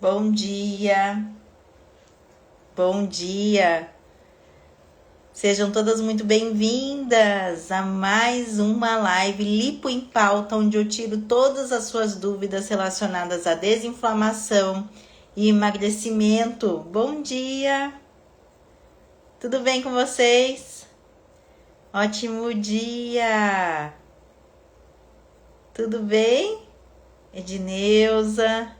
Bom dia, bom dia. Sejam todas muito bem-vindas a mais uma live Lipo em Pauta, onde eu tiro todas as suas dúvidas relacionadas à desinflamação e emagrecimento. Bom dia, tudo bem com vocês? Ótimo dia, tudo bem? Edneuza,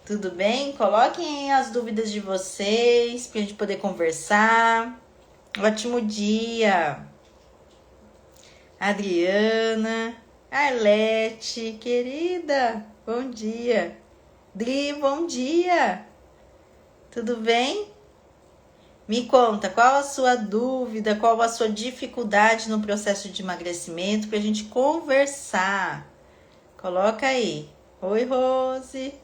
tudo bem? Coloquem as dúvidas de vocês para a gente poder conversar. Ótimo dia! Adriana, Arlete, querida, bom dia! Dri, bom dia! Tudo bem? Me conta, qual a sua dúvida, qual a sua dificuldade no processo de emagrecimento para a gente conversar. Coloca aí. Oi, Rose.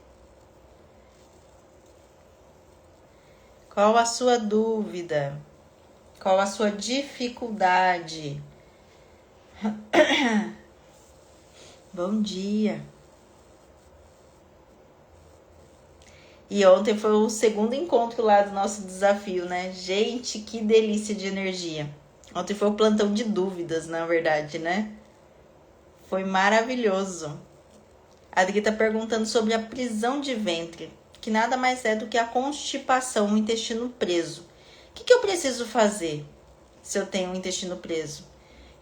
Qual a sua dúvida? Qual a sua dificuldade? Bom dia. E ontem foi o segundo encontro lá do nosso desafio, né? Gente, que delícia de energia. Ontem foi o plantão de dúvidas, na verdade, né? Foi maravilhoso. A Adri tá perguntando sobre a prisão de ventre, que nada mais é do que a constipação, o intestino preso. O que eu preciso fazer se eu tenho um intestino preso?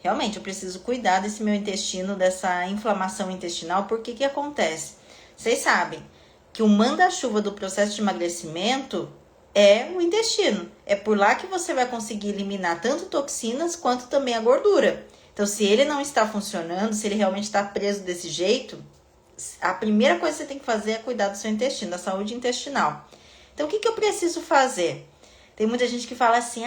Realmente, eu preciso cuidar desse meu intestino, dessa inflamação intestinal, porque que acontece? Vocês sabem que o manda-chuva do processo de emagrecimento é o intestino. É por lá que você vai conseguir eliminar tanto toxinas quanto também a gordura. Então, se ele não está funcionando, se ele realmente está preso desse jeito, a primeira coisa que você tem que fazer é cuidar do seu intestino, da saúde intestinal. Então, o que eu preciso fazer? Tem muita gente que fala assim,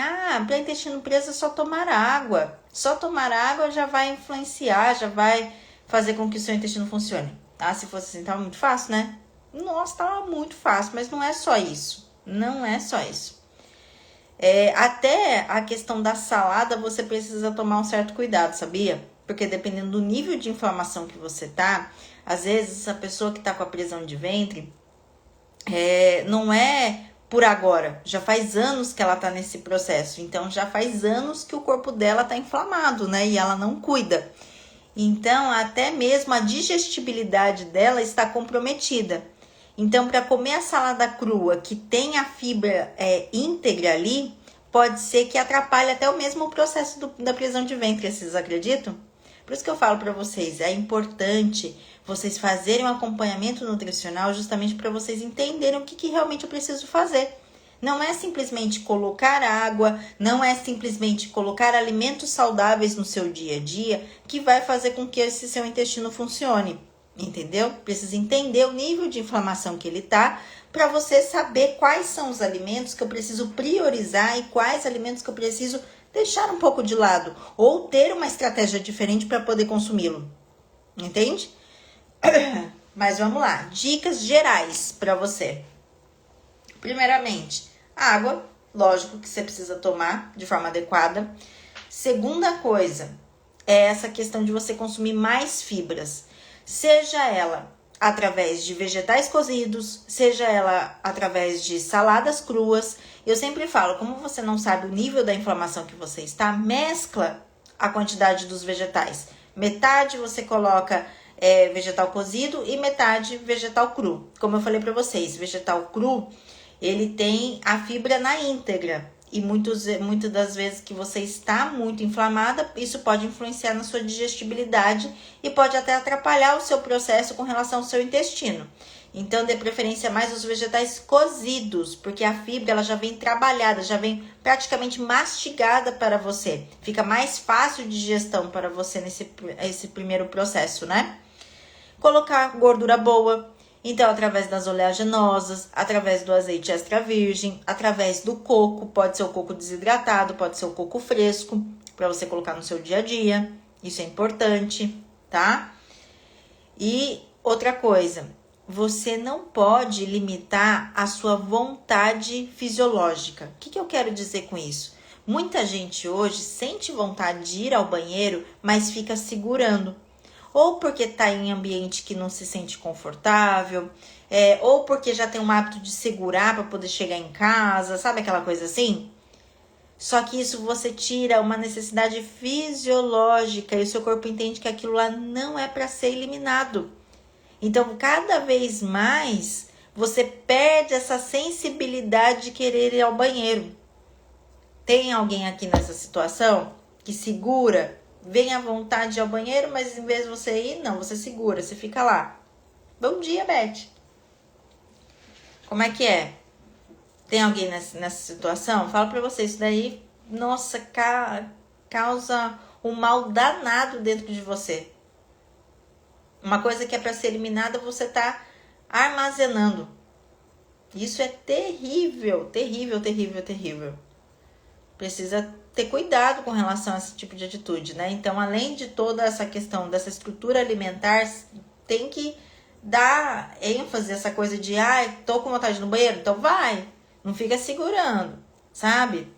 para intestino preso é só tomar água. Só tomar água já vai influenciar, já vai fazer com que o seu intestino funcione. Se fosse assim, tava muito fácil, né? Nossa, tava muito fácil, mas não é só isso. Não é só isso. Até a questão da salada, você precisa tomar um certo cuidado, sabia? Porque dependendo do nível de inflamação que você tá, às vezes a pessoa que tá com a prisão de ventre, não é por agora, já faz anos que ela tá nesse processo, então já faz anos que o corpo dela tá inflamado, né? E ela não cuida. Então, até mesmo a digestibilidade dela está comprometida. Então, para comer a salada crua, que tem a fibra íntegra ali, pode ser que atrapalhe até o mesmo processo da prisão de ventre, vocês acreditam? Por isso que eu falo para vocês, é importante vocês fazerem um acompanhamento nutricional justamente para vocês entenderem o que realmente eu preciso fazer. Não é simplesmente colocar água, não é simplesmente colocar alimentos saudáveis no seu dia a dia que vai fazer com que esse seu intestino funcione, entendeu? Precisa entender o nível de inflamação que ele tá para você saber quais são os alimentos que eu preciso priorizar e quais alimentos que eu preciso deixar um pouco de lado ou ter uma estratégia diferente para poder consumi-lo, entende? Mas vamos lá, dicas gerais para você. Primeiramente, água, lógico que você precisa tomar de forma adequada. Segunda coisa, é essa questão de você consumir mais fibras, seja ela através de vegetais cozidos, seja ela através de saladas cruas. Eu sempre falo, como você não sabe o nível da inflamação que você está, mescla a quantidade dos vegetais. Metade você coloca vegetal cozido e metade vegetal cru. Como eu falei para vocês, vegetal cru, ele tem a fibra na íntegra. E muitas das vezes que você está muito inflamada, isso pode influenciar na sua digestibilidade e pode até atrapalhar o seu processo com relação ao seu intestino. Então, dê preferência mais aos vegetais cozidos, porque a fibra ela já vem trabalhada, já vem praticamente mastigada para você. Fica mais fácil de digestão para você nesse primeiro processo, né? Colocar gordura boa. Então, através das oleaginosas, através do azeite extra virgem, através do coco, pode ser o coco desidratado, pode ser o coco fresco, para você colocar no seu dia a dia. Isso é importante, tá? E outra coisa, você não pode limitar a sua vontade fisiológica. O que eu quero dizer com isso? Muita gente hoje sente vontade de ir ao banheiro, mas fica segurando. ou porque está em ambiente que não se sente confortável, ou porque já tem um hábito de segurar para poder chegar em casa, sabe aquela coisa assim? Só que isso você tira uma necessidade fisiológica e o seu corpo entende que aquilo lá não é para ser eliminado. Então, cada vez mais, você perde essa sensibilidade de querer ir ao banheiro. Tem alguém aqui nessa situação que segura, vem à vontade de ir ao banheiro, mas em vez de você ir, não, você segura, você fica lá. Bom dia, Beth. Como é que é? Tem alguém nessa situação? Falo pra você, isso daí, nossa, causa um mal danado dentro de você. Uma coisa que é para ser eliminada, você tá armazenando. Isso é terrível, terrível, terrível, terrível. Precisa ter cuidado com relação a esse tipo de atitude, né? Então, além de toda essa questão dessa estrutura alimentar, tem que dar ênfase a essa coisa de, tô com vontade no banheiro, então vai. Não fica segurando, sabe?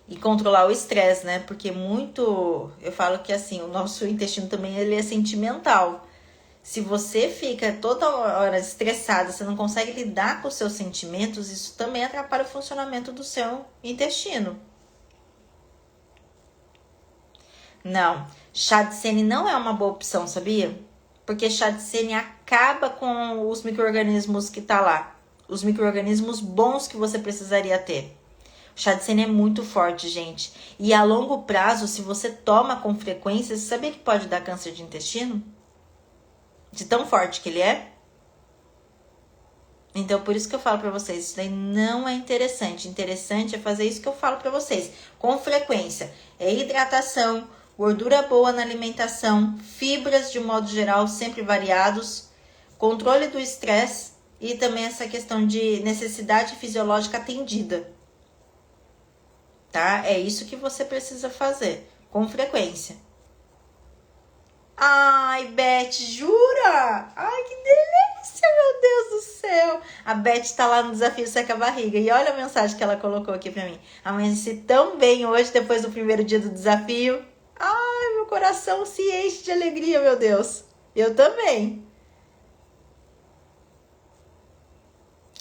E controlar o estresse, né? Porque eu falo que assim, o nosso intestino também ele é sentimental. Se você fica toda hora estressada, você não consegue lidar com os seus sentimentos, isso também atrapalha o funcionamento do seu intestino. Não, chá de sene não é uma boa opção, sabia? Porque chá de sene acaba com os micro-organismos que tá lá. Os micro-organismos bons que você precisaria ter. O chá de sene é muito forte, gente. E a longo prazo, se você toma com frequência, você sabia que pode dar câncer de intestino? De tão forte que ele é? Então, por isso que eu falo pra vocês, isso daí não é interessante. Interessante é fazer isso que eu falo pra vocês. Com frequência. É hidratação, gordura boa na alimentação, fibras de modo geral, sempre variados, controle do estresse e também essa questão de necessidade fisiológica atendida. Tá? É isso que você precisa fazer, com frequência. Ai, Beth, jura? Ai, que delícia, meu Deus do céu. A Beth tá lá no Desafio Seca a Barriga. E olha a mensagem que ela colocou aqui pra mim. Amanheci tão bem hoje, depois do primeiro dia do desafio. Ai, meu coração se enche de alegria, meu Deus. Eu também.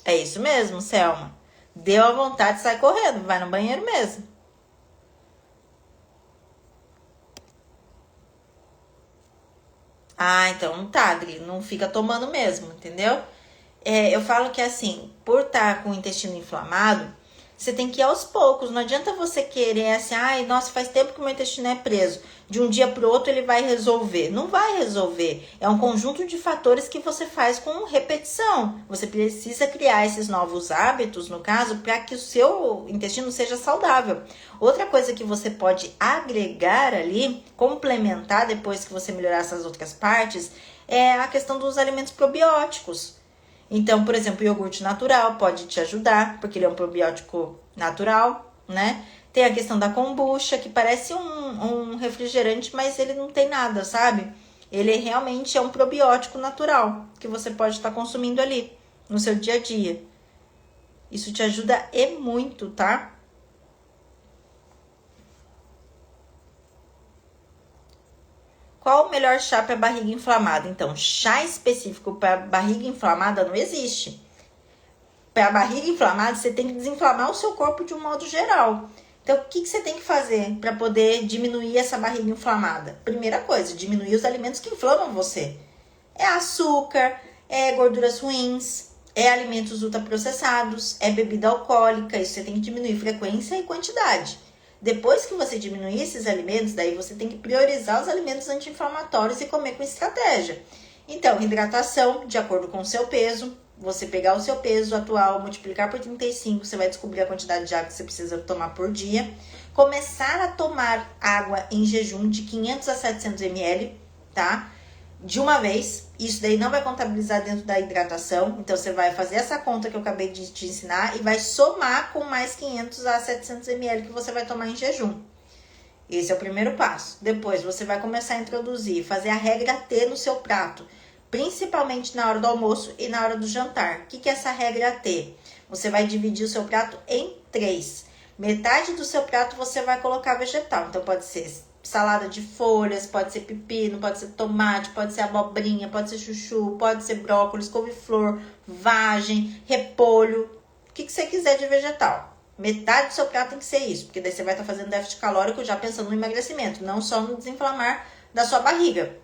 É isso mesmo, Selma. Deu a vontade, sai correndo, vai no banheiro mesmo. Então tá, Adri, não fica tomando mesmo, entendeu? Eu falo que assim, por estar com o intestino inflamado, você tem que ir aos poucos. Não adianta você querer assim, nossa, faz tempo que o meu intestino é preso. De um dia para o outro ele vai resolver. Não vai resolver. É um conjunto de fatores que você faz com repetição. Você precisa criar esses novos hábitos, no caso, para que o seu intestino seja saudável. Outra coisa que você pode agregar ali, complementar depois que você melhorar essas outras partes, é a questão dos alimentos probióticos. Então, por exemplo, o iogurte natural pode te ajudar, porque ele é um probiótico natural, né? Tem a questão da kombucha, que parece um refrigerante, mas ele não tem nada, sabe? Ele realmente é um probiótico natural, que você pode estar consumindo ali, no seu dia a dia. Isso te ajuda e muito, tá? Qual o melhor chá para barriga inflamada? Então, chá específico para barriga inflamada não existe. Para barriga inflamada, você tem que desinflamar o seu corpo de um modo geral. Então, o que você tem que fazer para poder diminuir essa barriga inflamada? Primeira coisa, diminuir os alimentos que inflamam você. É açúcar, é gorduras ruins, é alimentos ultraprocessados, é bebida alcoólica. Isso você tem que diminuir frequência e quantidade. Depois que você diminuir esses alimentos, daí você tem que priorizar os alimentos anti-inflamatórios e comer com estratégia. Então, hidratação de acordo com o seu peso. Você pegar o seu peso atual, multiplicar por 35, você vai descobrir a quantidade de água que você precisa tomar por dia. Começar a tomar água em jejum de 500 a 700 ml, tá? De uma vez. Isso daí não vai contabilizar dentro da hidratação. Então, você vai fazer essa conta que eu acabei de te ensinar e vai somar com mais 500 a 700 ml que você vai tomar em jejum. Esse é o primeiro passo. Depois, você vai começar a introduzir, fazer a regra T no seu prato. Principalmente na hora do almoço e na hora do jantar. O que é essa regra T? Você vai dividir o seu prato em 3. Metade do seu prato você vai colocar vegetal. Então, pode ser salada de folhas, pode ser pepino, pode ser tomate, pode ser abobrinha, pode ser chuchu, pode ser brócolis, couve-flor, vagem, repolho, o que você quiser de vegetal. Metade do seu prato tem que ser isso, porque daí você vai estar fazendo déficit calórico já pensando no emagrecimento, não só no desinflamar da sua barriga.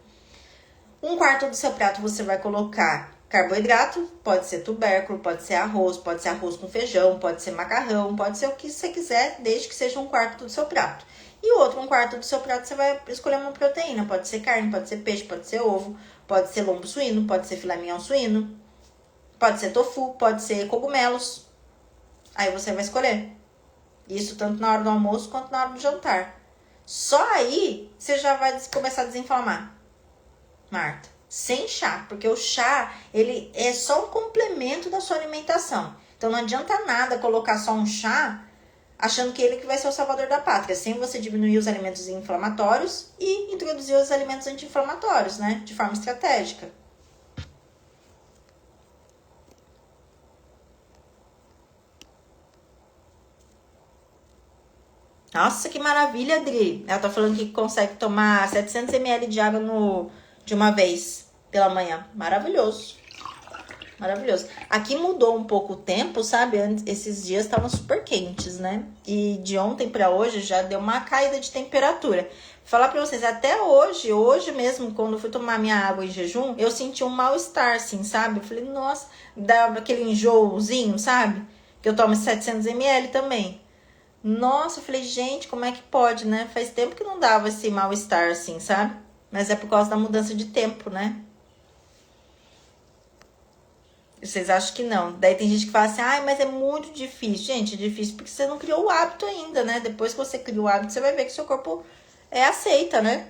1/4 do seu prato você vai colocar carboidrato, pode ser tubérculo, pode ser arroz com feijão, pode ser macarrão, pode ser o que você quiser, desde que seja 1/4 do seu prato. E o outro 1/4 do seu prato você vai escolher uma proteína, pode ser carne, pode ser peixe, pode ser ovo, pode ser lombo suíno, pode ser filé mignon suíno, pode ser tofu, pode ser cogumelos. Aí você vai escolher. Isso tanto na hora do almoço quanto na hora do jantar. Só aí você já vai começar a desinflamar, Marta. Sem chá, porque o chá, ele é só um complemento da sua alimentação. Então não adianta nada colocar só um chá achando que ele que vai ser o salvador da pátria, sem você diminuir os alimentos inflamatórios e introduzir os alimentos anti-inflamatórios, né? De forma estratégica. Nossa, que maravilha, Adri. Ela tá falando que consegue tomar 700 ml de água de uma vez pela manhã. Maravilhoso. Maravilhoso. Aqui mudou um pouco o tempo, sabe? Esses dias estavam super quentes, né? E de ontem pra hoje já deu uma caída de temperatura. Vou falar pra vocês, até hoje mesmo, quando eu fui tomar minha água em jejum, eu senti um mal-estar, assim, sabe? Eu falei, nossa, dá aquele enjoozinho, sabe? Que eu tomo 700 ml também. Nossa, eu falei, gente, como é que pode, né? Faz tempo que não dava esse mal-estar assim, sabe? Mas é por causa da mudança de tempo, né? Vocês acham que não? Daí tem gente que fala assim, ai, mas é muito difícil. Gente, é difícil porque você não criou o hábito ainda, né? Depois que você cria o hábito, você vai ver que seu corpo aceita, né?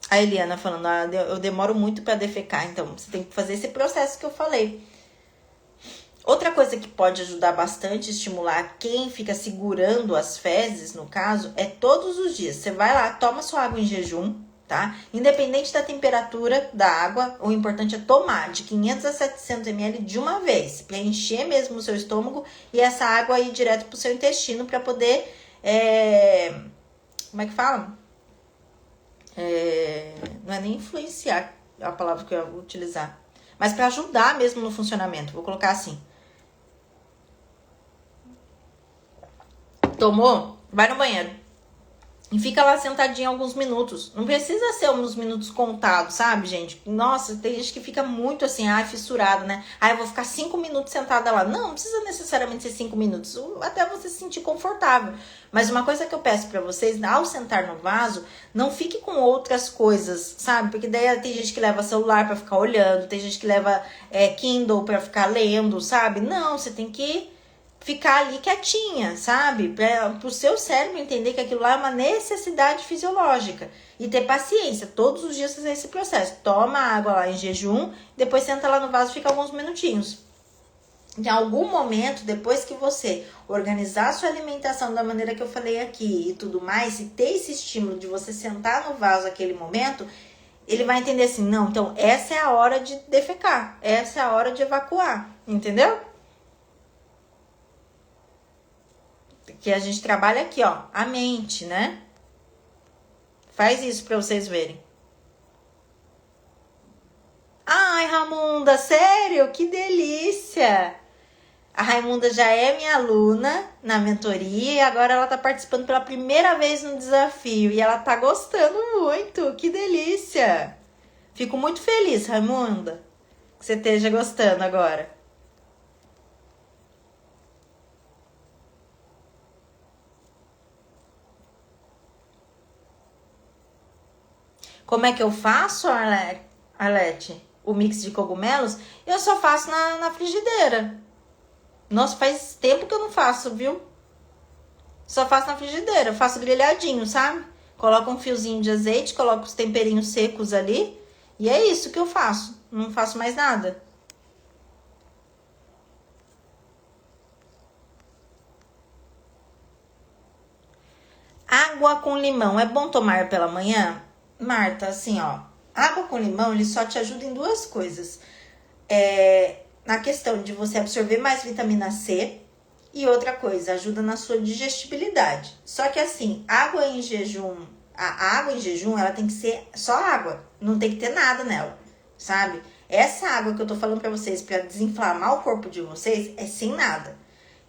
A Eliana falando, eu demoro muito pra defecar. Então, você tem que fazer esse processo que eu falei. Outra coisa que pode ajudar bastante, estimular quem fica segurando as fezes, no caso, é todos os dias. Você vai lá, toma sua água em jejum, tá? Independente da temperatura da água, o importante é tomar de 500 a 700 ml de uma vez, para encher mesmo o seu estômago e essa água ir direto pro seu intestino para poder, como é que fala? Não é nem influenciar a palavra que eu vou utilizar, mas para ajudar mesmo no funcionamento, vou colocar assim. Tomou? Vai no banheiro. E fica lá sentadinho alguns minutos. Não precisa ser uns minutos contados, sabe, gente? Nossa, tem gente que fica muito assim, fissurado, né? Eu vou ficar 5 minutos sentada lá. Não precisa necessariamente ser 5 minutos. Até você se sentir confortável. Mas uma coisa que eu peço pra vocês, ao sentar no vaso, não fique com outras coisas, sabe? Porque daí tem gente que leva celular pra ficar olhando, tem gente que leva Kindle pra ficar lendo, sabe? Não, você tem que ficar ali quietinha, sabe? Para o seu cérebro entender que aquilo lá é uma necessidade fisiológica. E ter paciência, todos os dias fazer esse processo. Toma água lá em jejum, depois senta lá no vaso e fica alguns minutinhos. Em algum momento, depois que você organizar a sua alimentação da maneira que eu falei aqui e tudo mais, e ter esse estímulo de você sentar no vaso naquele momento, ele vai entender assim, não, então essa é a hora de defecar, essa é a hora de evacuar, entendeu? Que a gente trabalha aqui, ó, a mente, né? Faz isso pra vocês verem. Ai, Raimunda, sério? Que delícia! A Raimunda já é minha aluna na mentoria e agora ela tá participando pela primeira vez no desafio e ela tá gostando muito. Que delícia! Fico muito feliz, Raimunda, que você esteja gostando agora. Como é que eu faço, Arlete? O mix de cogumelos? Eu só faço na frigideira. Nossa, faz tempo que eu não faço, viu? Só faço na frigideira. Eu faço grelhadinho, sabe? Coloco um fiozinho de azeite, coloco os temperinhos secos ali. E é isso que eu faço. Não faço mais nada. Água com limão. É bom tomar pela manhã? Marta, assim, ó, água com limão, ele só te ajuda em duas coisas. Na questão de você absorver mais vitamina C E outra coisa, ajuda na sua digestibilidade. Só que assim, água em jejum, a água em jejum, ela tem que ser só água, não tem que ter nada nela, sabe? Essa água que eu tô falando pra vocês, pra desinflamar o corpo de vocês, é sem nada.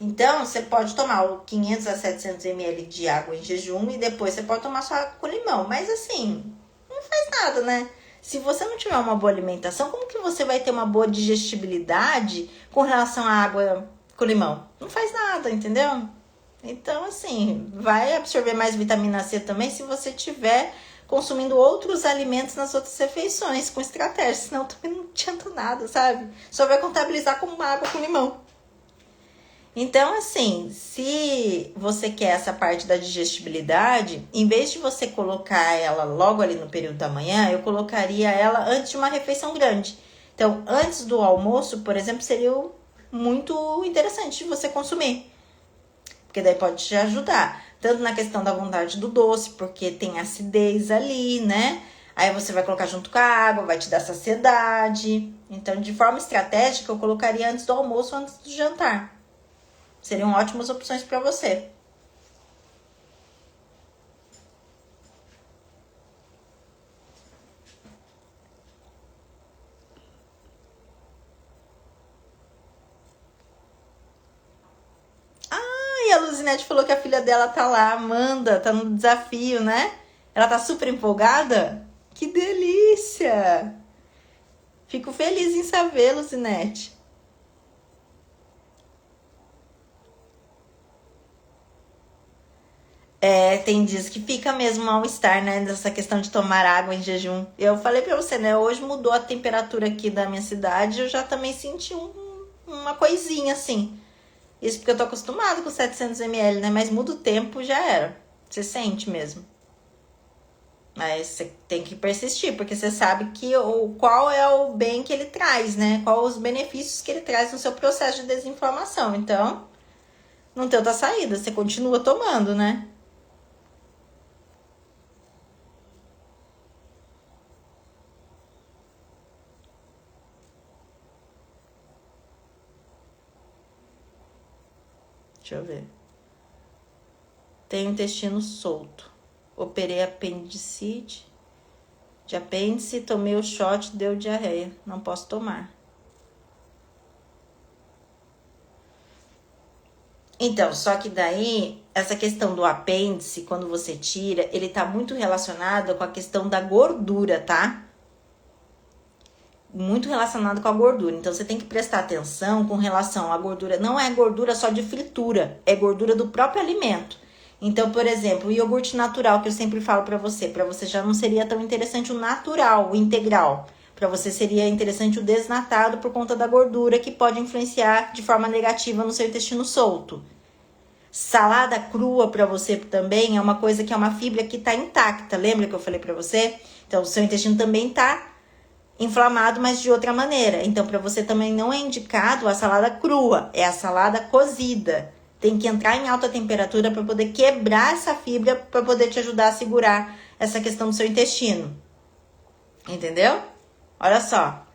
Então, você pode tomar o 500 a 700 ml de água em jejum e depois você pode tomar só água com limão. Mas assim, não faz nada, né? Se você não tiver uma boa alimentação, como que você vai ter uma boa digestibilidade com relação à água com limão? Não faz nada, entendeu? Então, assim, vai absorver mais vitamina C também se você tiver consumindo outros alimentos nas outras refeições com estratégia. Senão também não adianta nada, sabe? Só vai contabilizar como uma água com limão. Então, assim, se você quer essa parte da digestibilidade, em vez de você colocar ela logo ali no período da manhã, eu colocaria ela antes de uma refeição grande. Então, antes do almoço, por exemplo, seria muito interessante de você consumir. Porque daí pode te ajudar. Tanto na questão da vontade do doce, porque tem acidez ali, né? Aí você vai colocar junto com a água, vai te dar saciedade. Então, de forma estratégica, eu colocaria antes do almoço ou antes do jantar. Seriam ótimas opções para você. E a Luzinete falou que a filha dela tá lá, Amanda, tá no desafio, né? Ela tá super empolgada? Que delícia! Fico feliz em saber, Luzinete. É, tem dias que fica mesmo mal-estar, né? Dessa questão de tomar água em jejum. Eu falei pra você, né? Hoje mudou a temperatura aqui da minha cidade. Eu já também senti uma coisinha assim. Isso porque eu tô acostumado com 700 ml, né? Mas muda o tempo, já era. Você sente mesmo. Mas você tem que persistir, porque você sabe qual é o bem que ele traz, né? Qual os benefícios que ele traz no seu processo de desinflamação. Então, não tem outra saída. Você continua tomando, né? Deixa eu ver. Tenho intestino solto. Operei apendicite. De apêndice, tomei o shot, deu diarreia. Não posso tomar. Então, só que daí, essa questão do apêndice, quando você tira, ele tá muito relacionado com a questão da gordura, tá? Muito relacionado com a gordura. Então, você tem que prestar atenção com relação à gordura. Não é gordura só de fritura, é gordura do próprio alimento. Então, por exemplo, o iogurte natural, que eu sempre falo pra você já não seria tão interessante o natural, o integral. Pra você seria interessante o desnatado por conta da gordura, que pode influenciar de forma negativa no seu intestino solto. Salada crua pra você também é uma coisa que é uma fibra que tá intacta. Lembra que eu falei pra você? Então, o seu intestino também tá inflamado, mas de outra maneira. Então, para você também não é indicado a salada crua, é a salada cozida. Tem que entrar em alta temperatura para poder quebrar essa fibra, para poder te ajudar a segurar essa questão do seu intestino. Entendeu? Olha só.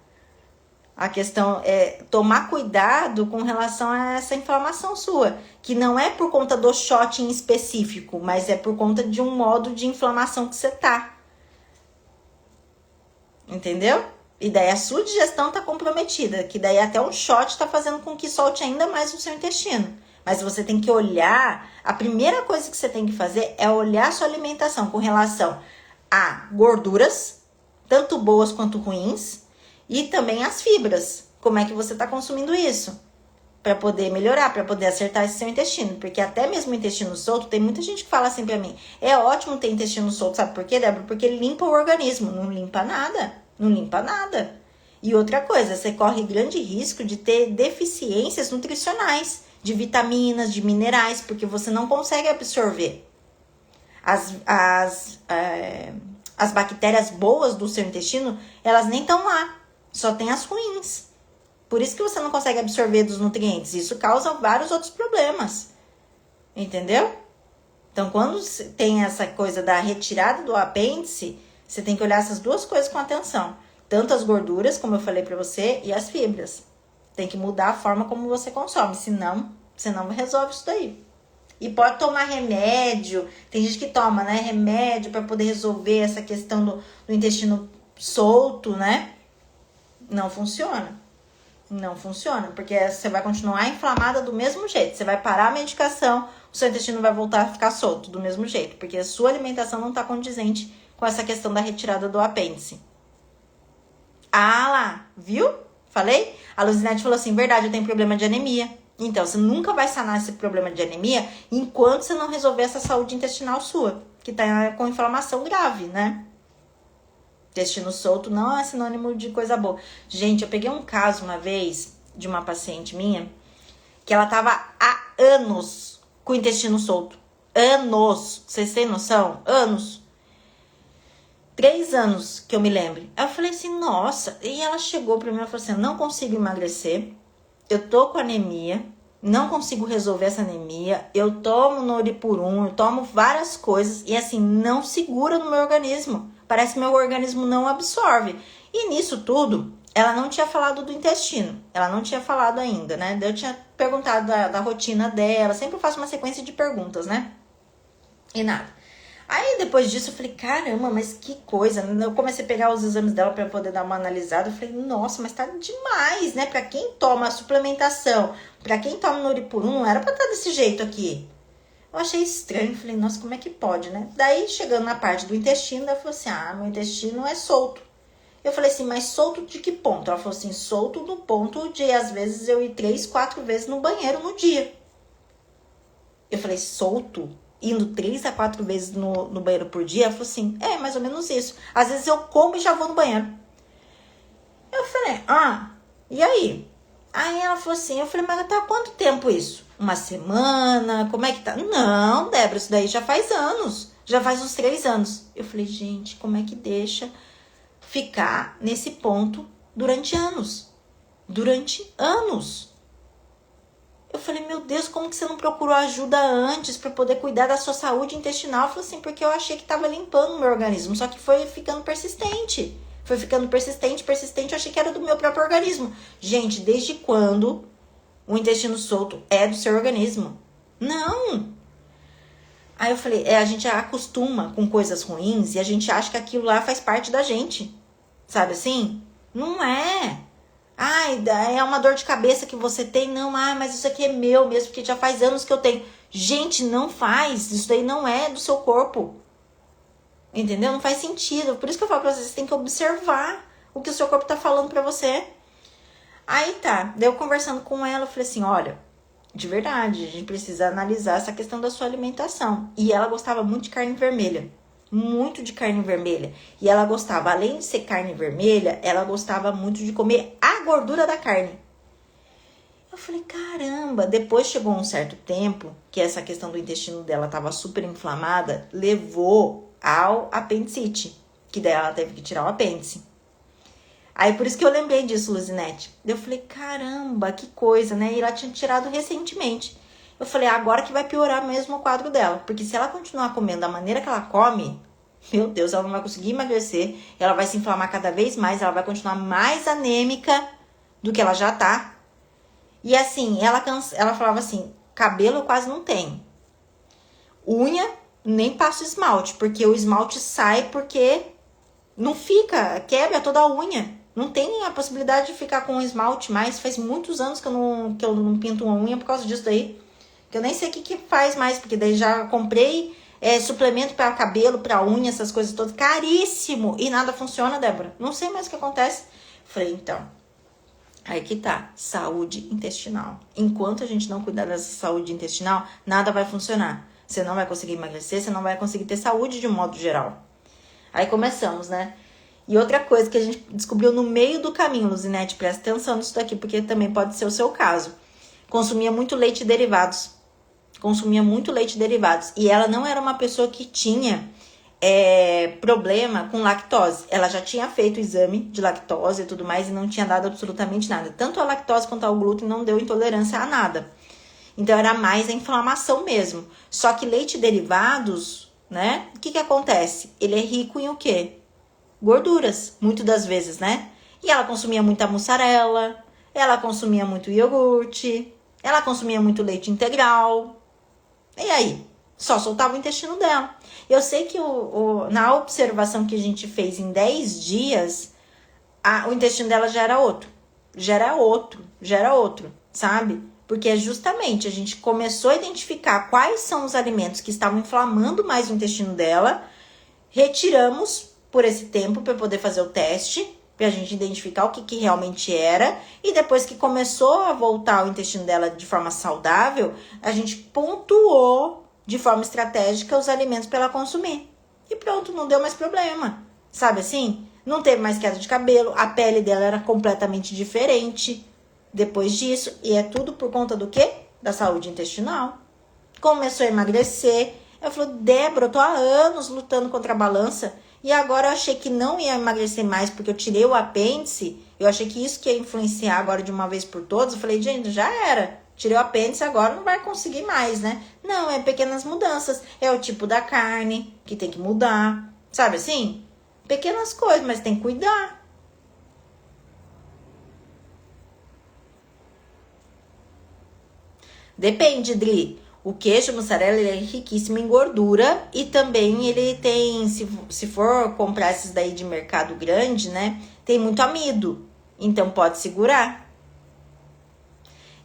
A questão é tomar cuidado com relação a essa inflamação sua, que não é por conta do shot em específico, mas é por conta de um modo de inflamação que você tá. Entendeu? E daí a sua digestão tá comprometida, que daí até um shot tá fazendo com que solte ainda mais no seu intestino. Mas você tem que olhar, a primeira coisa que você tem que fazer é olhar a sua alimentação com relação a gorduras, tanto boas quanto ruins, e também as fibras. Como é que você tá consumindo isso? Para poder melhorar, para poder acertar esse seu intestino. Porque até mesmo o intestino solto, tem muita gente que fala assim pra mim, é ótimo ter intestino solto, sabe por quê, Débora? Porque ele limpa o organismo, não limpa nada. Não limpa nada. E outra coisa, você corre grande risco de ter deficiências nutricionais, de vitaminas, de minerais, porque você não consegue absorver. As bactérias boas do seu intestino, elas nem estão lá, só tem as ruins. Por isso que você não consegue absorver dos nutrientes. Isso causa vários outros problemas. Entendeu? Então, quando tem essa coisa da retirada do apêndice, você tem que olhar essas duas coisas com atenção. Tanto as gorduras, como eu falei pra você, e as fibras. Tem que mudar a forma como você consome, senão Você não resolve isso daí. E pode tomar remédio. Tem gente que toma, né? Remédio para poder resolver essa questão do intestino solto, né? Não funciona. Não funciona, porque você vai continuar inflamada do mesmo jeito. Você vai parar a medicação, o seu intestino vai voltar a ficar solto do mesmo jeito, porque a sua alimentação não está condizente com essa questão da retirada do apêndice. Ah lá, viu? Falei? A Luzinete falou assim, verdade, eu tenho problema de anemia. Então, você nunca vai sanar esse problema de anemia enquanto você não resolver essa saúde intestinal sua, que tá com inflamação grave, né? Intestino solto não é sinônimo de coisa boa. Gente, eu peguei um caso uma vez de uma paciente minha que ela tava há anos com o intestino solto. Anos. Vocês têm noção? Anos. 3 anos que eu me lembro. Aí eu falei assim, nossa. E ela chegou pra mim e falou assim, não consigo emagrecer. Eu tô com anemia, não consigo resolver essa anemia, eu tomo Noripurum, eu tomo várias coisas e assim, não segura no meu organismo. Parece que meu organismo não absorve. E nisso tudo, ela não tinha falado do intestino, ela não tinha falado ainda, né? Eu tinha perguntado da rotina dela, sempre faço uma sequência de perguntas, né? E nada. Aí, depois disso, eu falei, caramba, mas que coisa. Eu comecei a pegar os exames dela para poder dar uma analisada. Eu falei, nossa, mas tá demais, né? Pra quem toma a suplementação, pra quem toma Noripurum, não era pra estar desse jeito aqui. Eu achei estranho. Falei, nossa, como é que pode, né? Daí, chegando na parte do intestino, ela falou assim, meu intestino é solto. Eu falei assim, mas solto de que ponto? Ela falou assim, solto no ponto de, às vezes, eu ir 3, 4 vezes no banheiro no dia. Eu falei, solto? Indo 3 a 4 vezes no banheiro por dia? Ela falou assim, mais ou menos isso. Às vezes eu como e já vou no banheiro. Eu falei, e aí? Aí ela falou assim, eu falei, mas tá há quanto tempo isso? Uma semana? Como é que tá? Não, Débora, isso daí já faz anos. Já faz uns 3 anos. Eu falei, gente, como é que deixa ficar nesse ponto durante anos? Durante anos. Eu falei, meu Deus, como que você não procurou ajuda antes para poder cuidar da sua saúde intestinal? Eu falei assim, porque eu achei que tava limpando o meu organismo, só que foi ficando persistente. Foi ficando persistente, eu achei que era do meu próprio organismo. Gente, desde quando o intestino solto é do seu organismo? Não! Aí eu falei, a gente acostuma com coisas ruins e a gente acha que aquilo lá faz parte da gente. Sabe assim? Não é. É uma dor de cabeça que você tem. Não, mas isso aqui é meu mesmo, porque já faz anos que eu tenho. Gente, não faz. Isso daí não é do seu corpo. Entendeu? Não faz sentido. Por isso que eu falo pra vocês, tem que observar o que o seu corpo tá falando pra você. Aí tá, daí eu conversando com ela, eu falei assim, olha, de verdade, a gente precisa analisar essa questão da sua alimentação. E ela gostava muito de carne vermelha. Muito de carne vermelha. E ela gostava, além de ser carne vermelha, ela gostava muito de comer a gordura da carne. Eu falei, caramba. Depois chegou um certo tempo que essa questão do intestino dela estava super inflamada, levou ao apendicite, que daí ela teve que tirar o apêndice. Aí por isso que eu lembrei disso, Luzinete. Eu falei, caramba, que coisa, né? E ela tinha tirado recentemente. Eu falei, agora que vai piorar mesmo o quadro dela. Porque se ela continuar comendo da maneira que ela come, meu Deus, ela não vai conseguir emagrecer. Ela vai se inflamar cada vez mais. Ela vai continuar mais anêmica do que ela já tá. E assim, ela falava assim, cabelo eu quase não tenho. Unha, nem passo esmalte. Porque o esmalte sai porque não fica, quebra toda a unha. Não tem a possibilidade de ficar com esmalte mais. Faz muitos anos que eu não pinto uma unha por causa disso daí. Que eu nem sei o que faz mais, porque daí já comprei suplemento para cabelo, para unha, essas coisas todas, caríssimo, e nada funciona, Débora. Não sei mais o que acontece. Falei, então, aí que tá, saúde intestinal. Enquanto a gente não cuidar dessa saúde intestinal, nada vai funcionar. Você não vai conseguir emagrecer, você não vai conseguir ter saúde de um modo geral. Aí começamos, né? E outra coisa que a gente descobriu no meio do caminho, Luzinete, presta atenção nisso daqui, porque também pode ser o seu caso. Consumia muito leite e derivados. E ela não era uma pessoa que tinha problema com lactose. Ela já tinha feito o exame de lactose e tudo mais e não tinha dado absolutamente nada. Tanto a lactose quanto ao glúten não deu intolerância a nada. Então era mais a inflamação mesmo. Só que leite e derivados, né? O que acontece? Ele é rico em o quê? Gorduras, muitas das vezes, né? E ela consumia muita mussarela, ela consumia muito iogurte, Ela consumia muito leite integral. E aí? Só soltava o intestino dela. Eu sei que na observação que a gente fez em 10 dias, o intestino dela já era outro. Já era outro, sabe? Porque é justamente a gente começou a identificar quais são os alimentos que estavam inflamando mais o intestino dela, retiramos por esse tempo para poder fazer o teste, para a gente identificar o que realmente era, e depois que começou a voltar o intestino dela de forma saudável, a gente pontuou de forma estratégica os alimentos para ela consumir. E pronto, não deu mais problema, sabe assim? Não teve mais queda de cabelo, a pele dela era completamente diferente depois disso, e é tudo por conta do quê? Da saúde intestinal. Começou a emagrecer. Eu falei, Débora, eu tô há anos lutando contra a balança e agora eu achei que não ia emagrecer mais porque eu tirei o apêndice. Eu achei que isso que ia influenciar agora de uma vez por todas. Eu falei, gente, já era. Tirei o apêndice, agora não vai conseguir mais, né? Não, é pequenas mudanças. É o tipo da carne que tem que mudar. Sabe assim? Pequenas coisas, mas tem que cuidar. Depende, Dri. O queijo mussarela ele é riquíssimo em gordura e também ele tem, se for comprar esses daí de mercado grande, né? Tem muito amido, então pode segurar.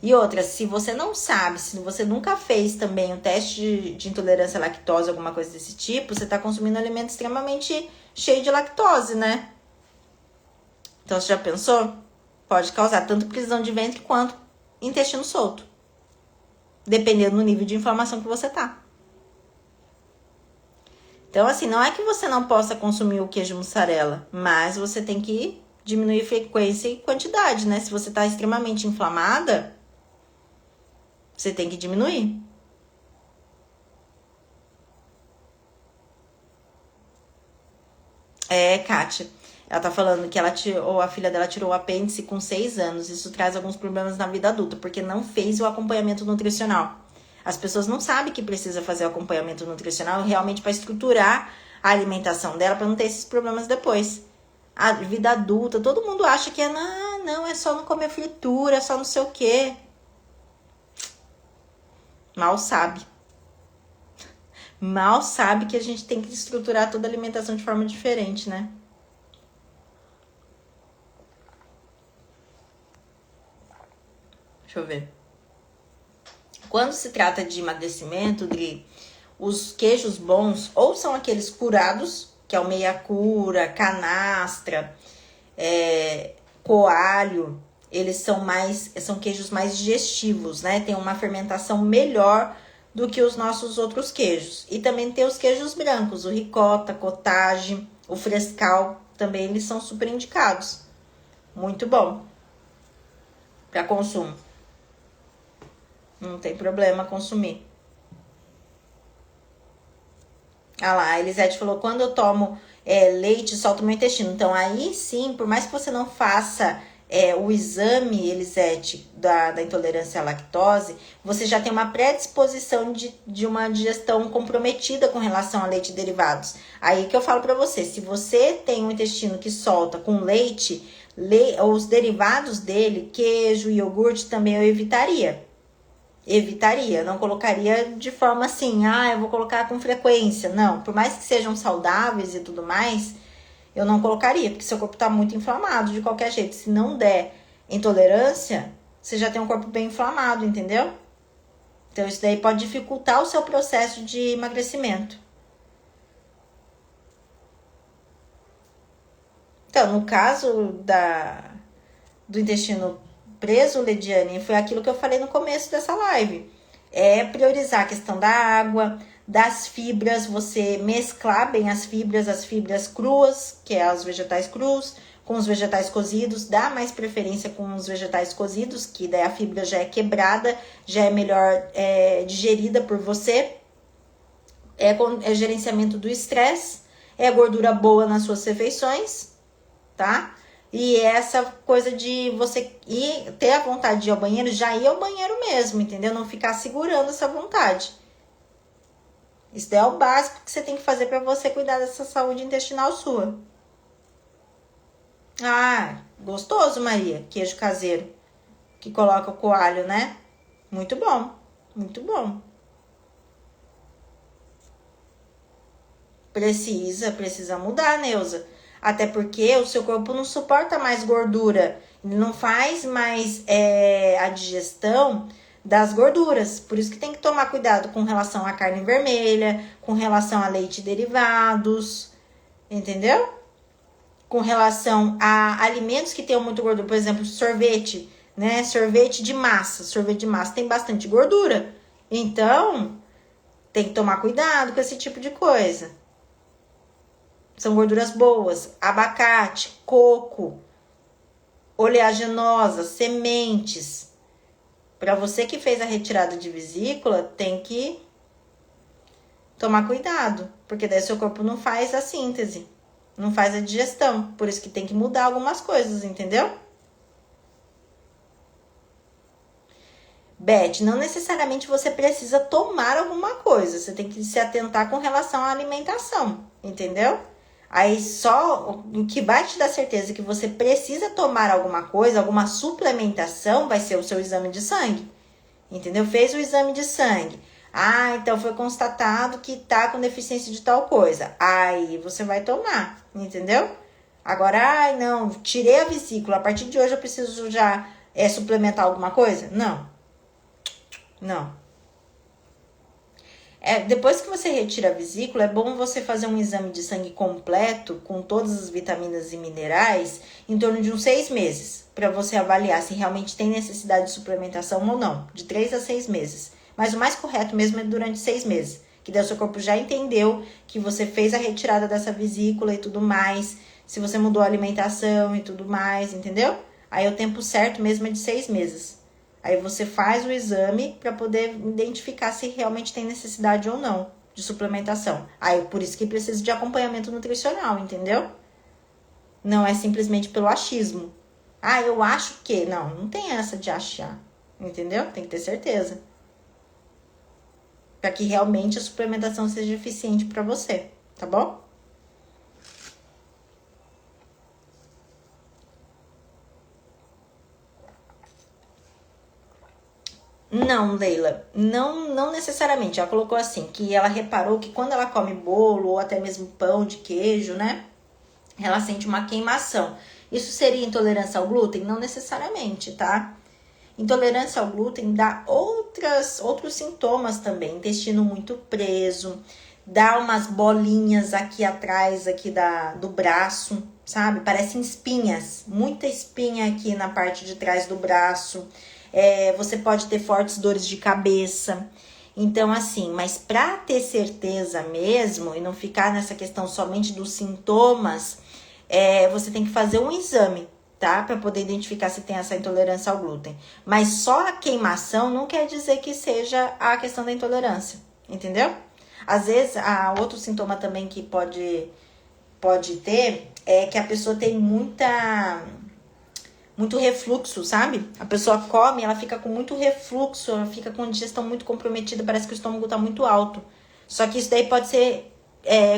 E outra, se você não sabe, se você nunca fez também o teste de intolerância à lactose, alguma coisa desse tipo, você tá consumindo alimento extremamente cheio de lactose, né? Então você já pensou? Pode causar tanto prisão de ventre quanto intestino solto. Dependendo do nível de inflamação que você tá. Então, assim, não é que você não possa consumir o queijo mussarela, mas você tem que diminuir frequência e quantidade, né? Se você tá extremamente inflamada, você tem que diminuir. Kátia, ela tá falando que a filha dela tirou o apêndice com 6 anos. Isso traz alguns problemas na vida adulta, porque não fez o acompanhamento nutricional. As pessoas não sabem que precisa fazer o acompanhamento nutricional realmente para estruturar a alimentação dela, para não ter esses problemas depois. A vida adulta, todo mundo acha que não, é só não comer fritura, é só não sei o quê. Mal sabe. Mal sabe que a gente tem que estruturar toda a alimentação de forma diferente, né? Deixa eu ver. Quando se trata de emagrecimento, os queijos bons ou são aqueles curados, que é o meia cura, canastra, coalho, eles são queijos mais digestivos, né? Tem uma fermentação melhor do que os nossos outros queijos. E também tem os queijos brancos, o ricota, cottage, o frescal, também eles são super indicados. Muito bom para consumo. Não tem problema consumir. Ah lá, a Elisete falou, quando eu tomo leite, solta o meu intestino. Então, aí sim, por mais que você não faça o exame, Elisete, da intolerância à lactose, você já tem uma predisposição de uma digestão comprometida com relação a leite e derivados. Aí que eu falo pra você, se você tem um intestino que solta com leite, os derivados dele, queijo e iogurte, também eu evitaria. Não colocaria de forma assim, eu vou colocar com frequência. Não, por mais que sejam saudáveis e tudo mais, eu não colocaria, porque seu corpo tá muito inflamado de qualquer jeito. Se não der intolerância, você já tem um corpo bem inflamado, entendeu? Então isso daí pode dificultar o seu processo de emagrecimento. Então, no caso do intestino preso, Lediane, foi aquilo que eu falei no começo dessa live. É priorizar a questão da água, das fibras, você mesclar bem as fibras cruas, que é os vegetais crus, com os vegetais cozidos, dá mais preferência com os vegetais cozidos, que daí a fibra já é quebrada, já é melhor digerida por você. É gerenciamento do estresse, é gordura boa nas suas refeições, tá? E essa coisa de você ter a vontade de ir ao banheiro, já ir ao banheiro mesmo, entendeu? Não ficar segurando essa vontade. Isso daí é o básico que você tem que fazer para você cuidar dessa saúde intestinal sua. Gostoso, Maria. Queijo caseiro. Que coloca o coalho, né? Muito bom, muito bom. Precisa mudar, Neuza. Até porque o seu corpo não suporta mais gordura. Ele não faz mais a digestão das gorduras. Por isso que tem que tomar cuidado com relação à carne vermelha, com relação a leite e derivados, entendeu? Com relação a alimentos que tenham muito gordura, por exemplo, sorvete, né? Sorvete de massa. Sorvete de massa tem bastante gordura. Então, tem que tomar cuidado com esse tipo de coisa. São gorduras boas. Abacate, coco, oleaginosa, sementes. Para você que fez a retirada de vesícula, tem que tomar cuidado, porque daí seu corpo não faz a síntese, não faz a digestão. Por isso que tem que mudar algumas coisas, entendeu? Beth, não necessariamente você precisa tomar alguma coisa. Você tem que se atentar com relação à alimentação, entendeu? Aí só o que vai te dar certeza que você precisa tomar alguma coisa, alguma suplementação, vai ser o seu exame de sangue. Entendeu? Fez o exame de sangue. Ah, então foi constatado que tá com deficiência de tal coisa. Aí você vai tomar, entendeu? Agora, ai, não, tirei a vesícula. A partir de hoje eu preciso já suplementar alguma coisa? Não. Não. Depois que você retira a vesícula, é bom você fazer um exame de sangue completo, com todas as vitaminas e minerais, em torno de uns 6 meses, para você avaliar se realmente tem necessidade de suplementação ou não, de 3 a 6 meses. Mas o mais correto mesmo é durante 6 meses, que daí o seu corpo já entendeu que você fez a retirada dessa vesícula e tudo mais, se você mudou a alimentação e tudo mais, entendeu? Aí o tempo certo mesmo é de 6 meses. Aí você faz o exame para poder identificar se realmente tem necessidade ou não de suplementação. Aí por isso que precisa de acompanhamento nutricional, entendeu? Não é simplesmente pelo achismo. Ah, eu acho que. Não tem essa de achar, entendeu? Tem que ter certeza. Para que realmente a suplementação seja eficiente para você, tá bom? Não, Leila, não necessariamente. Ela colocou assim, que ela reparou que quando ela come bolo ou até mesmo pão de queijo, né? Ela sente uma queimação. Isso seria intolerância ao glúten? Não necessariamente, tá? Intolerância ao glúten dá outros sintomas também. Intestino muito preso, dá umas bolinhas aqui atrás aqui do braço, sabe? Parecem espinhas, muita espinha aqui na parte de trás do braço. Você pode ter fortes dores de cabeça. Então, assim, mas para ter certeza mesmo e não ficar nessa questão somente dos sintomas, você tem que fazer um exame, tá? Para poder identificar se tem essa intolerância ao glúten. Mas só a queimação não quer dizer que seja a questão da intolerância, entendeu? Às vezes, outro sintoma também que pode ter é que a pessoa tem muito refluxo, sabe? A pessoa come, ela fica com muito refluxo, ela fica com digestão muito comprometida, parece que o estômago tá muito alto. Só que isso daí pode ser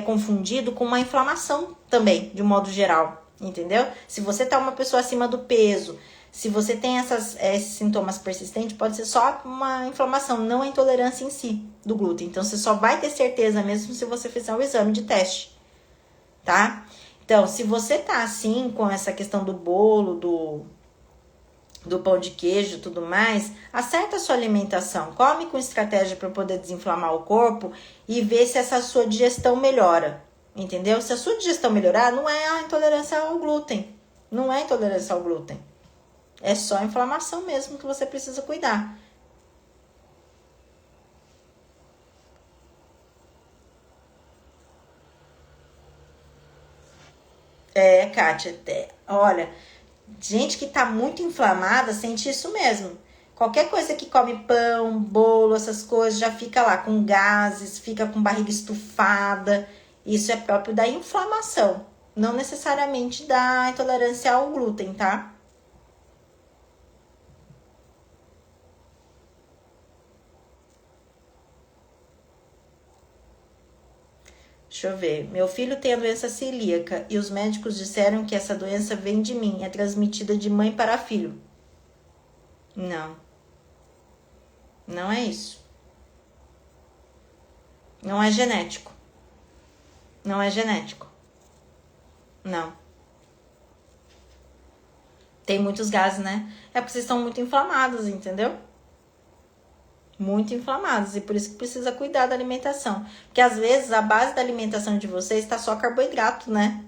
confundido com uma inflamação também, de modo geral, entendeu? Se você tá uma pessoa acima do peso, se você tem esses sintomas persistentes, pode ser só uma inflamação, não a intolerância em si do glúten. Então, você só vai ter certeza mesmo se você fizer o exame de teste, tá? Então, se você tá assim com essa questão do bolo, do pão de queijo e tudo mais, acerta a sua alimentação, come com estratégia para poder desinflamar o corpo e ver se essa sua digestão melhora, entendeu? Se a sua digestão melhorar, não é a intolerância ao glúten, não é intolerância ao glúten, é só a inflamação mesmo que você precisa cuidar. Kátia, olha, gente que tá muito inflamada sente isso mesmo. Qualquer coisa que come pão, bolo, essas coisas, já fica lá com gases, fica com barriga estufada. Isso é próprio da inflamação, não necessariamente da intolerância ao glúten, tá? Deixa eu ver. Meu filho tem a doença celíaca e os médicos disseram que essa doença vem de mim, é transmitida de mãe para filho. Não. Não é isso. Não é genético. Não é genético. Não. Tem muitos gases, né? É porque vocês estão muito inflamados, entendeu? Muito inflamados. E por isso que precisa cuidar da alimentação. Porque às vezes a base da alimentação de vocês está só carboidrato, né?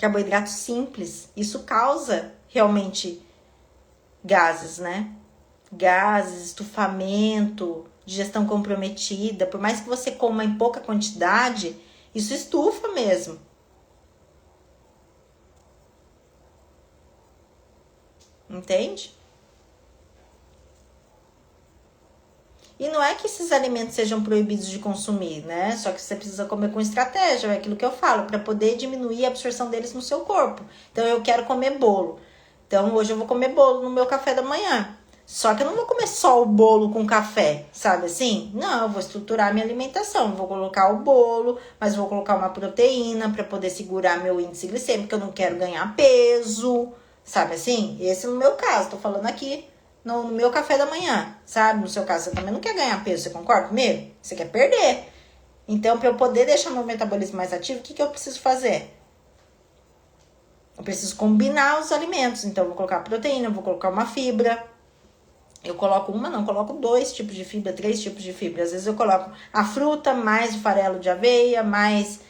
Carboidrato simples. Isso causa realmente gases, né? Gases, estufamento, digestão comprometida. Por mais que você coma em pouca quantidade, isso estufa mesmo. Entende? E não é que esses alimentos sejam proibidos de consumir, né? Só que você precisa comer com estratégia, é aquilo que eu falo, para poder diminuir a absorção deles no seu corpo. Então eu quero comer bolo. Então hoje eu vou comer bolo no meu café da manhã. Só que eu não vou comer só o bolo com café, sabe assim? Não, eu vou estruturar a minha alimentação. Vou colocar o bolo, mas vou colocar uma proteína para poder segurar meu índice glicêmico, porque eu não quero ganhar peso, sabe assim? Esse é o meu caso, tô falando aqui no meu café da manhã, sabe? No seu caso, você também não quer ganhar peso, você concorda comigo? Você quer perder. Então, para eu poder deixar meu metabolismo mais ativo, o que eu preciso fazer? Eu preciso combinar os alimentos. Então, eu vou colocar proteína, eu vou colocar uma fibra. Eu coloco uma, não, coloco 2 tipos de fibra, 3 tipos de fibra. Às vezes eu coloco a fruta, mais o farelo de aveia, mais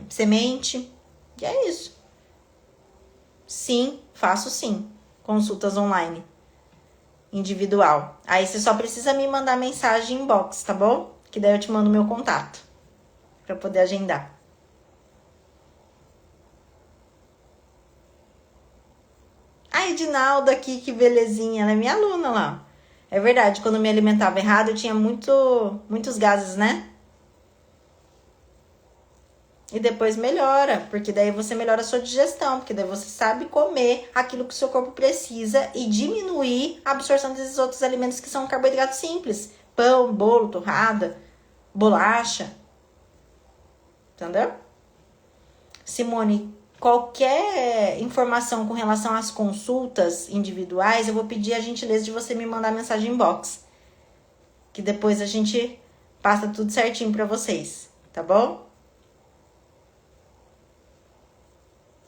semente. E é isso. Sim, faço sim. Consultas online. Individual. Aí você só precisa me mandar mensagem inbox, tá bom? Que daí eu te mando meu contato. Pra poder agendar. A Edinalda aqui, que belezinha. Ela é minha aluna lá. É verdade, quando eu me alimentava errado, eu tinha muitos gases, né? E depois melhora, porque daí você melhora a sua digestão, porque daí você sabe comer aquilo que o seu corpo precisa e diminuir a absorção desses outros alimentos que são carboidratos simples. Pão, bolo, torrada, bolacha. Entendeu? Simone, qualquer informação com relação às consultas individuais, eu vou pedir a gentileza de você me mandar mensagem inbox. Que depois a gente passa tudo certinho pra vocês, tá bom?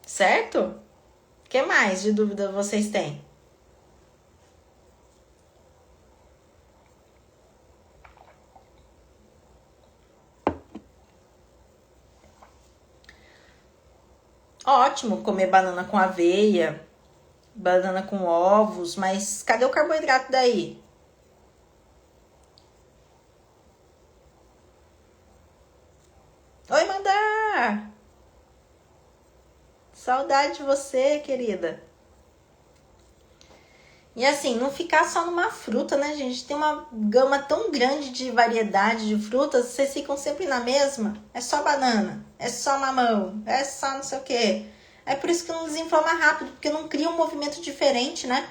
Certo? O que mais de dúvida vocês têm? Ótimo comer banana com aveia, banana com ovos, mas cadê o carboidrato daí? Oi, Mandar! Saudade de você, querida. E assim, não ficar só numa fruta, né, gente? Tem uma gama tão grande de variedade de frutas, vocês ficam sempre na mesma. É só banana, é só mamão, é só não sei o quê. É por isso que não desinflama rápido, porque não cria um movimento diferente, né?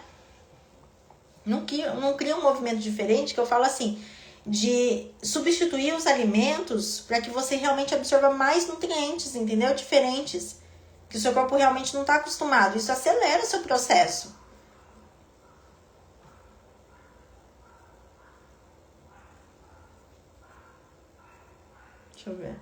Não cria um movimento diferente, que eu falo assim, de substituir os alimentos para que você realmente absorva mais nutrientes, entendeu? Diferentes. Que o seu corpo realmente não está acostumado. Isso acelera o seu processo. Deixa eu ver.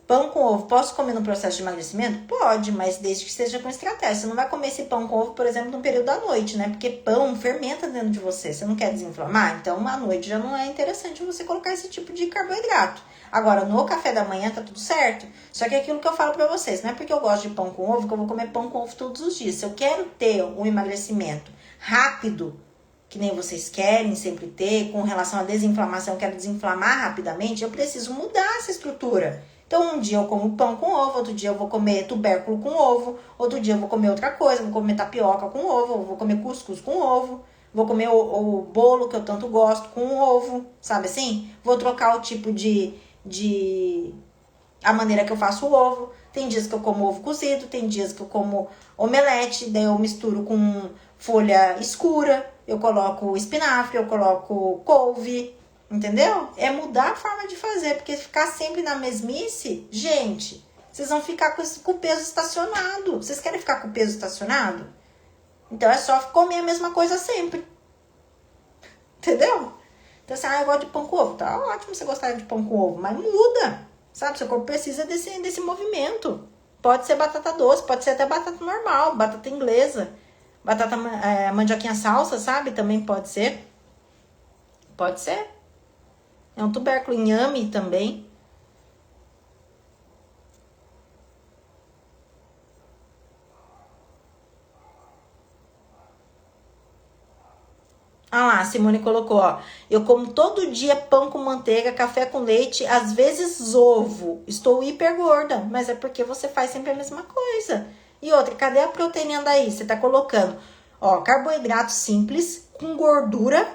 Pão com ovo, posso comer no processo de emagrecimento? Pode, mas desde que seja com estratégia. Você não vai comer esse pão com ovo, por exemplo, no período da noite, né? Porque pão fermenta dentro de você. Você não quer desinflamar? Então, à noite já não é interessante você colocar esse tipo de carboidrato. Agora, no café da manhã tá tudo certo. Só que é aquilo que eu falo pra vocês, não é porque eu gosto de pão com ovo que eu vou comer pão com ovo todos os dias. Se eu quero ter um emagrecimento rápido, que nem vocês querem sempre ter, com relação à desinflamação, eu quero desinflamar rapidamente, eu preciso mudar essa estrutura. Então, um dia eu como pão com ovo, outro dia eu vou comer tubérculo com ovo, outro dia eu vou comer outra coisa, vou comer tapioca com ovo, vou comer cuscuz com ovo, vou comer o bolo que eu tanto gosto com ovo, sabe assim? Vou trocar o tipo a maneira que eu faço o ovo. Tem dias que eu como ovo cozido, tem dias que eu como omelete, daí eu misturo com folha escura, eu coloco espinafre, eu coloco couve, entendeu? É mudar a forma de fazer, porque ficar sempre na mesmice, gente, vocês vão ficar com o peso estacionado. Vocês querem ficar com o peso estacionado? Então é só comer a mesma coisa sempre. Entendeu? Então assim, eu gosto de pão com ovo. Tá ótimo você gostar de pão com ovo, mas muda. Sabe? Seu corpo precisa desse movimento. Pode ser batata doce, pode ser até batata normal, batata inglesa. Batata, mandioquinha salsa, sabe? Também pode ser. Pode ser. É um tubérculo, inhame também. Ah lá, a Simone colocou, ó. Eu como todo dia pão com manteiga, café com leite, às vezes ovo. Estou hiper gorda, mas é porque você faz sempre a mesma coisa. E outra, cadê a proteína daí? Você tá colocando, ó, carboidrato simples, com gordura,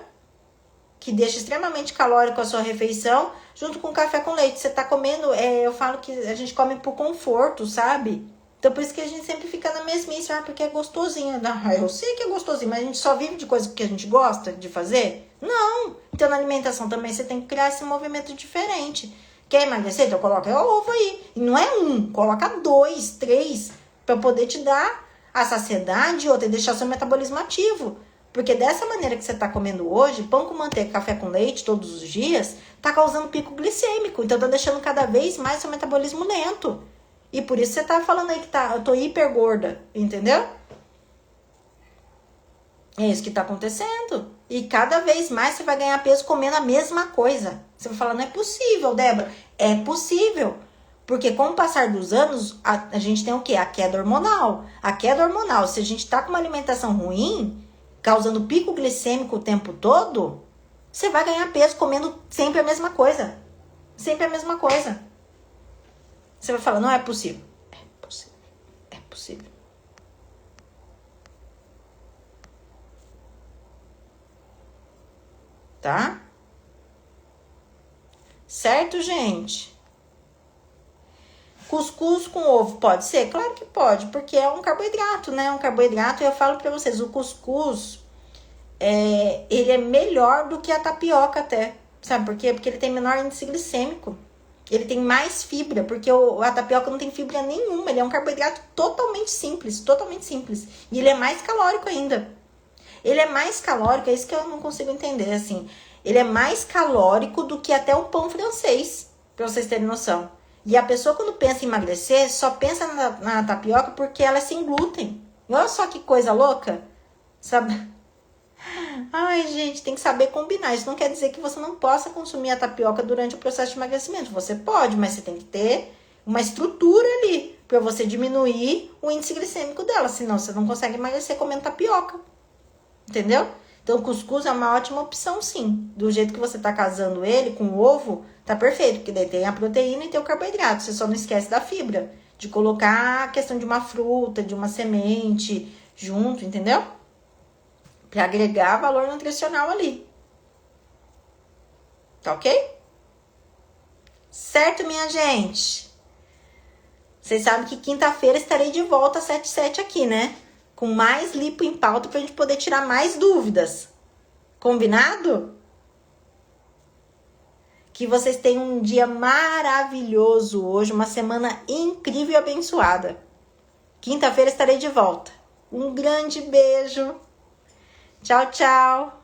que deixa extremamente calórico a sua refeição, junto com café com leite. Você tá comendo, eu falo que a gente come por conforto, sabe? Então, por isso que a gente sempre fica na mesmice, porque é gostosinho. Eu sei que é gostosinho, mas a gente só vive de coisa que a gente gosta de fazer? Não! Então, na alimentação também você tem que criar esse movimento diferente. Quer emagrecer? Então, coloca ovo aí. E não é um, coloca 2, 3, para poder te dar a saciedade e outra, e deixar seu metabolismo ativo. Porque dessa maneira que você está comendo hoje, pão com manteiga, café com leite todos os dias, tá causando pico glicêmico. Então, tá deixando cada vez mais seu metabolismo lento. E por isso você tá falando aí que eu tô hiper gorda, entendeu? É isso que tá acontecendo. E cada vez mais você vai ganhar peso comendo a mesma coisa. Você vai falar, não é possível, Débora. É possível. Porque com o passar dos anos, a gente tem o quê? A queda hormonal. A queda hormonal, se a gente tá com uma alimentação ruim, causando pico glicêmico o tempo todo, você vai ganhar peso comendo sempre a mesma coisa. Sempre a mesma coisa. Você vai falar, não é possível. É possível. É possível. Tá? Certo, gente? Cuscuz com ovo pode ser? Claro que pode, porque é um carboidrato, né? Um carboidrato, e eu falo pra vocês, o cuscuz, ele é melhor do que a tapioca até. Sabe por quê? Porque ele tem menor índice glicêmico. Ele tem mais fibra, porque a tapioca não tem fibra nenhuma. Ele é um carboidrato totalmente simples, totalmente simples. E ele é mais calórico ainda. Ele é mais calórico, é isso que eu não consigo entender, assim. Ele é mais calórico do que até o pão francês, pra vocês terem noção. E a pessoa, quando pensa em emagrecer, só pensa na tapioca porque ela é sem glúten. E olha só que coisa louca, sabe? Ai, gente, tem que saber combinar. Isso não quer dizer que você não possa consumir a tapioca durante o processo de emagrecimento. Você pode, mas você tem que ter uma estrutura ali para você diminuir o índice glicêmico dela. Senão você não consegue emagrecer comendo tapioca. Entendeu? Então, o cuscuz é uma ótima opção, sim. Do jeito que você tá casando ele com o ovo, tá perfeito. Porque daí tem a proteína e tem o carboidrato. Você só não esquece da fibra. De colocar a questão de uma fruta, de uma semente junto, entendeu? Para agregar valor nutricional ali. Tá ok? Certo, minha gente? Vocês sabem que quinta-feira estarei de volta às 7h07 aqui, né? Com mais lipo em pauta pra gente poder tirar mais dúvidas. Combinado? Que vocês tenham um dia maravilhoso hoje, uma semana incrível e abençoada. Quinta-feira estarei de volta. Um grande beijo. Tchau, tchau.